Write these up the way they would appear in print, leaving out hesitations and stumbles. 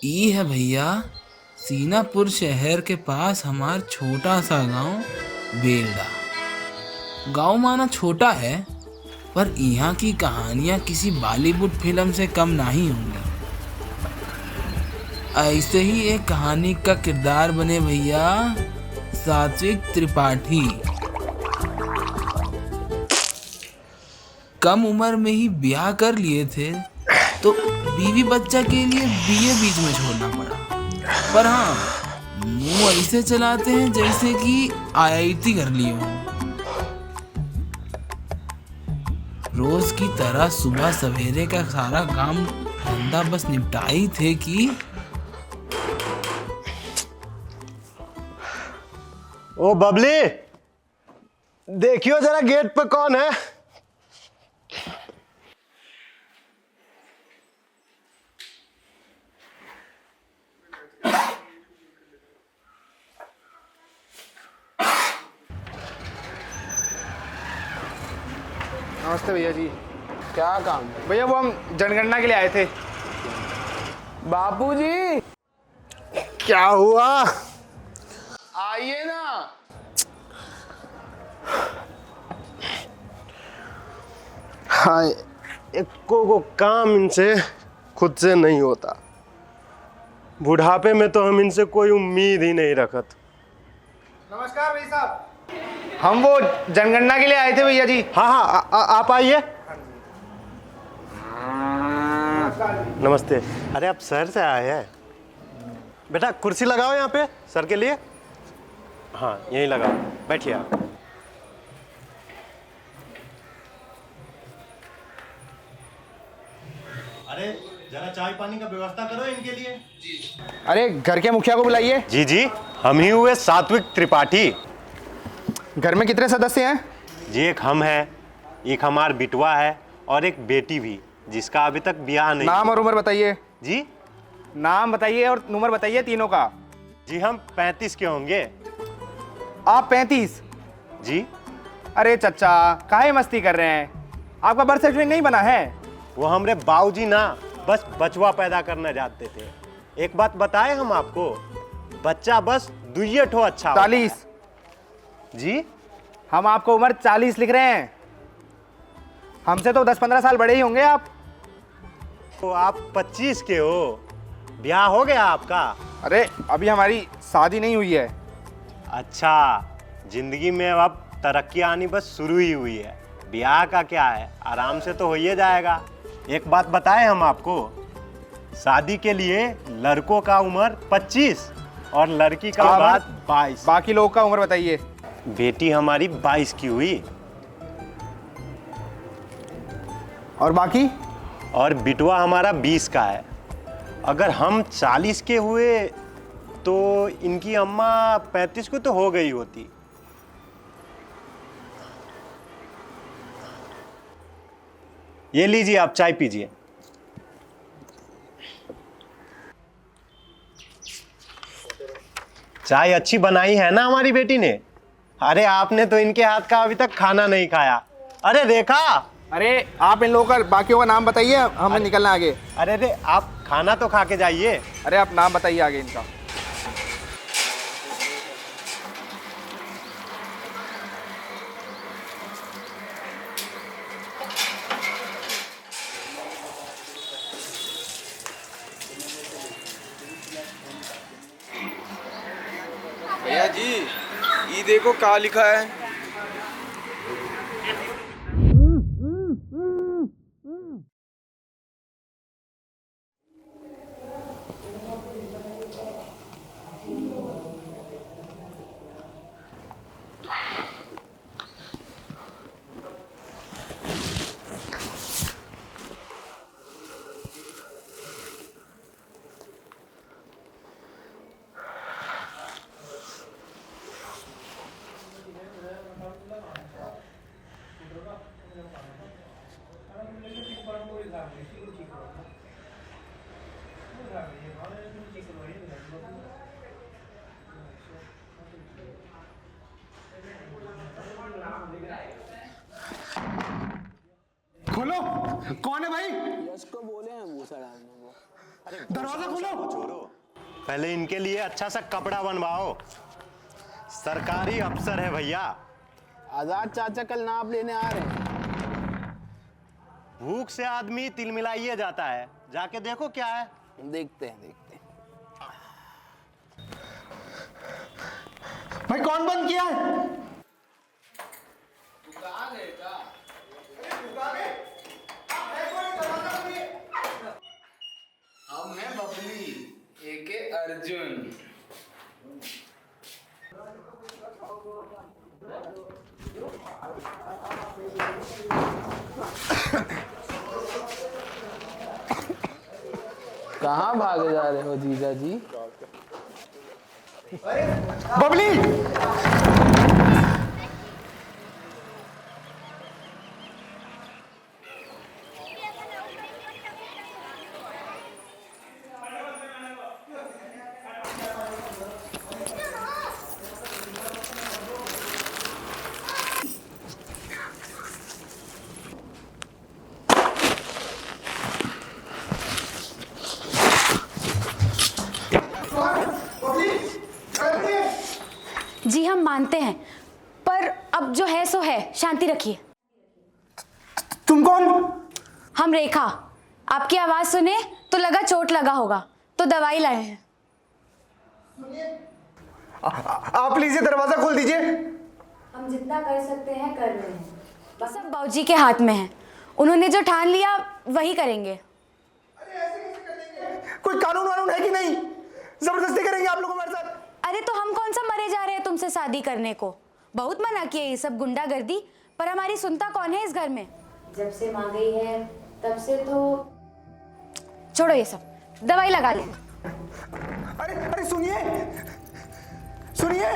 ई है भैया, सीनापुर शहर के पास हमार छोटा सा गांव बेलडा। गांव माना छोटा है, पर यहाँ की कहानियाँ किसी बॉलीवुड फिल्म से कम नहीं होंगी। ऐसे ही एक कहानी का किरदार बने भैया सात्विक त्रिपाठी। कम उम्र में ही ब्याह कर लिए थे, तो बीवी बच्चा के लिए बीए बीच में छोड़ना पड़ा। पर हाँ, मुंह ऐसे चलाते हैं जैसे कि आईआईटी कर लिए हों। रोज की तरह सुबह सवेरे का सारा काम धंधा बस निपटाई थे कि ओ बबली, देखियो जरा गेट पे कौन है। नमस्ते भैया जी। क्या काम? भैया वो हम जनगणना के लिए आए थे। बापूजी क्या हुआ? आइए ना। हाँ, एको को काम इनसे खुद से नहीं होता। बुढ़ापे में तो हम इनसे कोई उम्मीद ही नहीं रखत। नमस्कार भैया साहब, हम वो जनगणना के लिए आए थे भैया जी। हाँ हाँ, आप आइए। नमस्ते। अरे आप सर से आए हैं? बेटा कुर्सी लगाओ यहाँ पे सर के लिए। हाँ यहीं लगाओ, बैठिए आप। अरे जरा चाय पानी का व्यवस्था करो इनके लिए। अरे घर के मुखिया को बुलाइए। जी जी, हम ही हुए सात्विक त्रिपाठी। घर में कितने सदस्य हैं? जी एक हम हैं, एक हमार बिटवा है और एक बेटी भी, जिसका अभी तक ब्याह नहीं। नाम और उम्र बताइए। जी नाम बताइए और उम्र बताइए तीनों का। जी हम 35 के होंगे। आप 35? जी अरे चचा, काहे मस्ती कर रहे हैं? आपका बर्थ सर्टिफिकेट नहीं बना है? वो हमरे बाबूजी ना बस बचवा पैदा करना चाहते थे। एक बात बताएं हम आपको, बच्चा बस दुइये ठो अच्छा होता है। 40? जी हम आपको उम्र 40 लिख रहे हैं। हमसे तो 10-15 साल बड़े ही होंगे आप। तो आप 25 के हो, ब्याह हो गया आपका? अरे अभी हमारी शादी नहीं हुई है। अच्छा, जिंदगी में अब तरक्की आनी बस शुरू ही हुई है। ब्याह का क्या है, आराम से तो हो ही जाएगा। एक बात बताएं हम आपको, शादी के लिए लड़कों का उम्र 25 और लड़की का उम्र 22। बाकी लोगों का उम्र बताइए। बेटी हमारी 22 की हुई और बाकी? और बिटवा हमारा 20 का है। अगर हम 40 के हुए तो इनकी अम्मा 35 को तो हो गई होती। ये लीजिए, आप चाय पीजिए। चाय अच्छी बनाई है ना हमारी बेटी ने? अरे आपने तो इनके हाथ का अभी तक खाना नहीं खाया। अरे रेखा! अरे आप इन लोगों का बाकियों का नाम बताइए, हमें निकलना आगे। अरे रे, आप खाना तो खा के जाइए। अरे आप नाम बताइए आगे इनका। भैया जी, ये देखो क्या लिखा है। खोलो, कौन है भाई? यश को बोले हैं भूसा डालने को। अरे दरवाजा खोलो। छोड़ो, पहले इनके लिए अच्छा सा कपड़ा बनवाओ। सरकारी अफसर है भैया। आजाद चाचा कल नाप लेने आ रहे हैं। भूख से आदमी तिलमिलाइए जाता है, जाके देखो क्या है। देखते हैं। भाई कौन बंद किया है? हम हैं बबली एके अर्जुन। कहाँ भागे जा रहे हो जीजा जी? बबली, जी हम मानते हैं, पर अब जो है सो है, शांति रखिए। तुम कौन? हम रेखा। आपकी आवाज सुने तो लगा चोट लगा होगा, तो दवाई लाए हैं। आप प्लीज दरवाजा खोल दीजिए। हम जितना कर सकते हैं कर रहे हैं, बस अब बाबूजी के हाथ में है। उन्होंने जो ठान लिया वही करेंगे। कोई कानून वानून है कि नहीं? जबरदस्ती करेंगे आप लोग हमारे साथ? अरे तो हम कौन सा मरे जा रहे हैं तुमसे शादी करने को? बहुत मना किया ये सब गुंडागर्दी, पर हमारी सुनता कौन है इस घर में? जब से मां गई है तब से तो छोड़ो ये सब, दवाई लगा ले। अरे सुनिए सुनिए,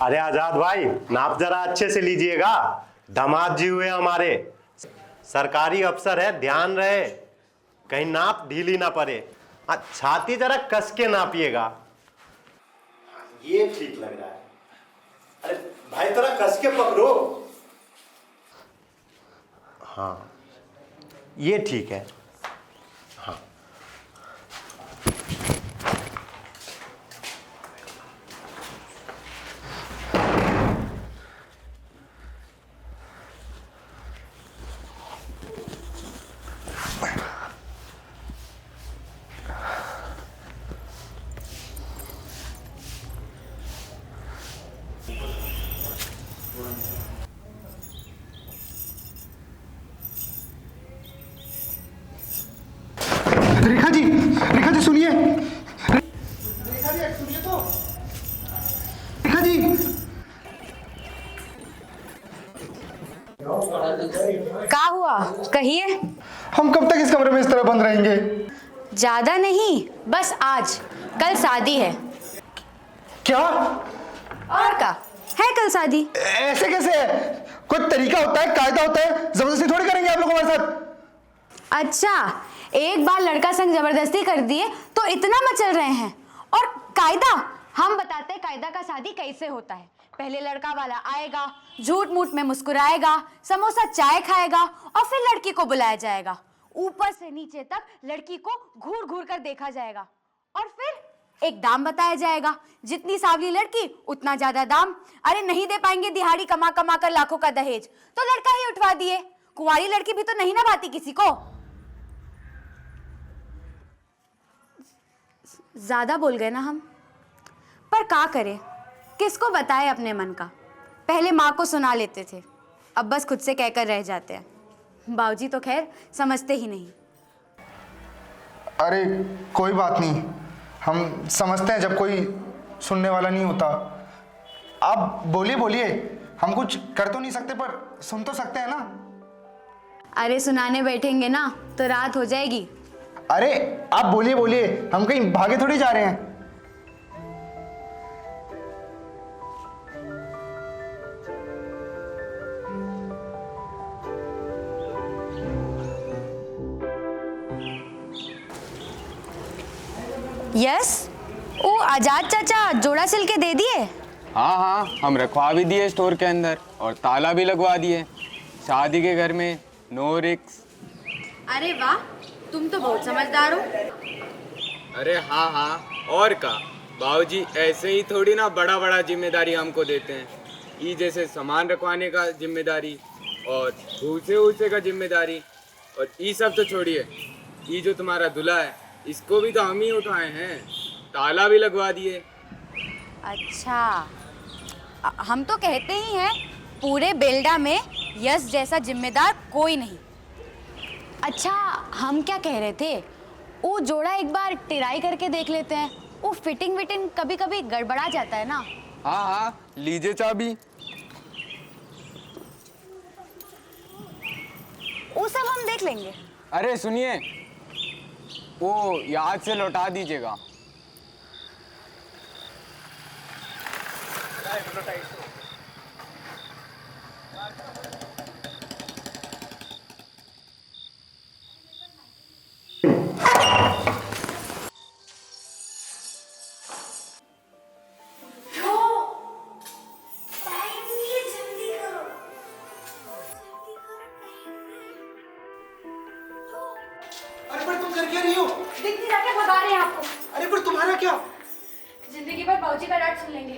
अरे आजाद भाई, नाप जरा अच्छे से लीजिएगा। दामाद जी हुए हमारे, सरकारी अफसर है, ध्यान रहे कहीं नाप ढीली ना पड़े। छाती जरा कस के नापिएगा। ये ठीक लग रहा है। अरे भाई जरा कस के पकड़ो। हाँ ये ठीक है। हाँ रेखा जी सुनिए। रेखा जी क्या हुआ कहिए। हम कब तक इस कमरे में इस तरह बंद रहेंगे? ज्यादा नहीं, बस आज, कल शादी है। क्या? और क्या है, कल शादी। ऐसे कैसे है? कोई तरीका होता है, कायदा होता है, जबरदस्ती थोड़ी करेंगे आप लोग हमारे साथ। अच्छा, एक बार लड़का संग जबरदस्ती कर दिए तो इतना मचल रहे हैं। और कायदा, हम बताते हैं कायदा का शादी कैसे होता है। पहले लड़का वाला आएगा, झूठ मूठ में मुस्कुराएगा, समोसा चाय खाएगा और फिर लड़की को बुलाया जाएगा। ऊपर से नीचे तक लड़की को घूर घूर कर देखा जाएगा और फिर एक दाम बताया जाएगा। जितनी सांवली लड़की उतना ज्यादा दाम। अरे नहीं दे पाएंगे दिहाड़ी कमा कमा कर लाखों का दहेज तो लड़का ही उठवा दिए। कुंवारी लड़की भी तो नहीं ना भाती किसी को। ज्यादा बोल गए ना हम, पर क्या करें, किसको बताए अपने मन का। पहले माँ को सुना लेते थे, अब बस खुद से कहकर रह जाते हैं। बाबूजी तो खैर समझते ही नहीं। अरे कोई बात नहीं, हम समझते हैं जब कोई सुनने वाला नहीं होता। आप बोलिए बोलिए, हम कुछ कर तो नहीं सकते पर सुन तो सकते हैं ना। अरे सुनाने बैठेंगे ना तो रात हो जाएगी। अरे आप बोलिए बोलिए, हम कहीं भागे थोड़ी जा रहे हैं। यस, वो आजाद चाचा जोड़ा सिल के दे दिए। हाँ हाँ, हम रखवा भी दिए स्टोर के अंदर और ताला भी लगवा दिए। शादी के घर में नो रिक्स। अरे वाह, तुम तो बहुत समझदार हो। अरे हाँ हाँ, और का बाबूजी ऐसे ही थोड़ी ना बड़ा बड़ा जिम्मेदारी हमको देते हैं। ये जैसे सामान रखवाने का जिम्मेदारी और भूसे उसे का जिम्मेदारी, और ये सब तो छोड़िए, ये जो तुम्हारा दूल्हा है इसको भी तो हम ही उठाए हैं, ताला भी लगवा दिए। अच्छा, हम तो कहते ही हैं पूरे बेल्डा में यश जैसा जिम्मेदार कोई नहीं। अच्छा, हम क्या कह रहे थे, वो जोड़ा एक बार टिराई करके देख लेते हैं। वो फिटिंग विटिंग कभी कभी गड़बड़ा जाता है ना। हाँ हाँ, लीजिए चाबी। वो सब हम देख लेंगे। अरे सुनिए, वो याद से लौटा दीजिएगा। अरे पर तुम कर क्या रही हो? दिख नहीं रहा क्या भगा रहे हैं आपको? अरे पर तुम्हारा क्या? जिंदगी भर बाबूजी का डांट सुन लेंगे,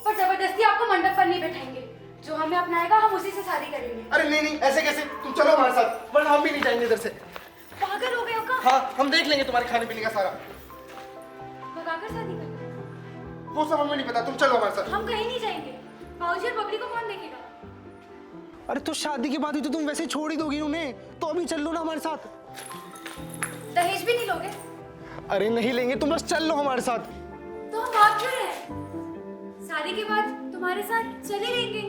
पर जबरदस्ती आपको मंडप पर नहीं बैठाएंगे। जो हमें अपनाएगा हम उसी से शादी करेंगे। अरे नहीं नहीं, ऐसे कैसे? तुम चलो हमारे साथ, वरना हम भी नहीं जाएंगे इधर से। पागल हो गए हो का? हाँ, हम देख लेंगे तुम्हारे खाने पीने का सारा। भगाकर शादी करेंगे? वो सब हमें नहीं पता, तुम चलो हमारे साथ। हम कहीं नहीं जाएंगे। बाबूजी और बबली को कौन देखेगा? अरे तो शादी के बाद ही तो तुम वैसे छोड़ ही दोगी उन्हें, तो अभी चल लो ना हमारे साथ। दहेज भी नहीं लोगे? अरे नहीं लेंगे, तुम बस चल लो हमारे साथ। तो हम भाग क्यों रहे? शादी के बाद तुम्हारे साथ चले रहेंगे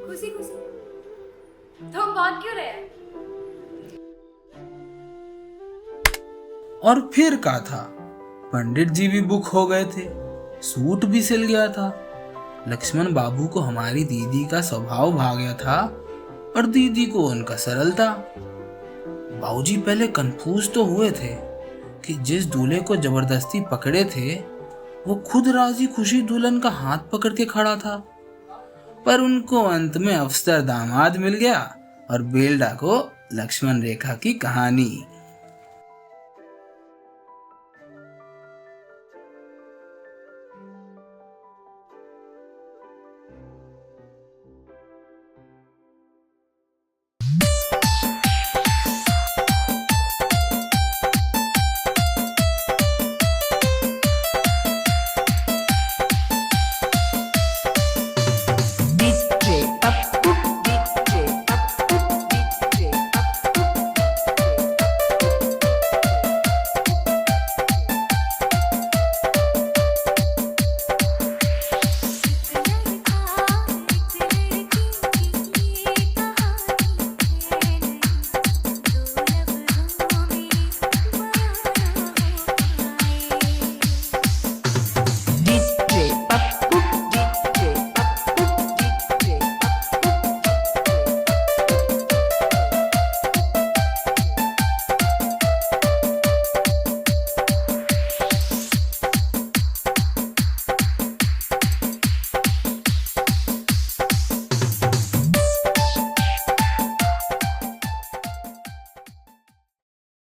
खुशी खुशी। तो हम भाग क्यों रहे? और फिर का था, पंडित जी भी बुक हो गए थे, सूट भी सिल गया था। लक्ष्मण बाबू को हमारी दीदी का स्वभाव भा गया था और दीदी को उनका सरलता। बाबूजी पहले कंफ्यूज तो हुए थे कि जिस दूल्हे को जबरदस्ती पकड़े थे वो खुद राजी खुशी दुल्हन का हाथ पकड़ के खड़ा था, पर उनको अंत में अफसर दामाद मिल गया और बेल्डा को लक्ष्मण रेखा की कहानी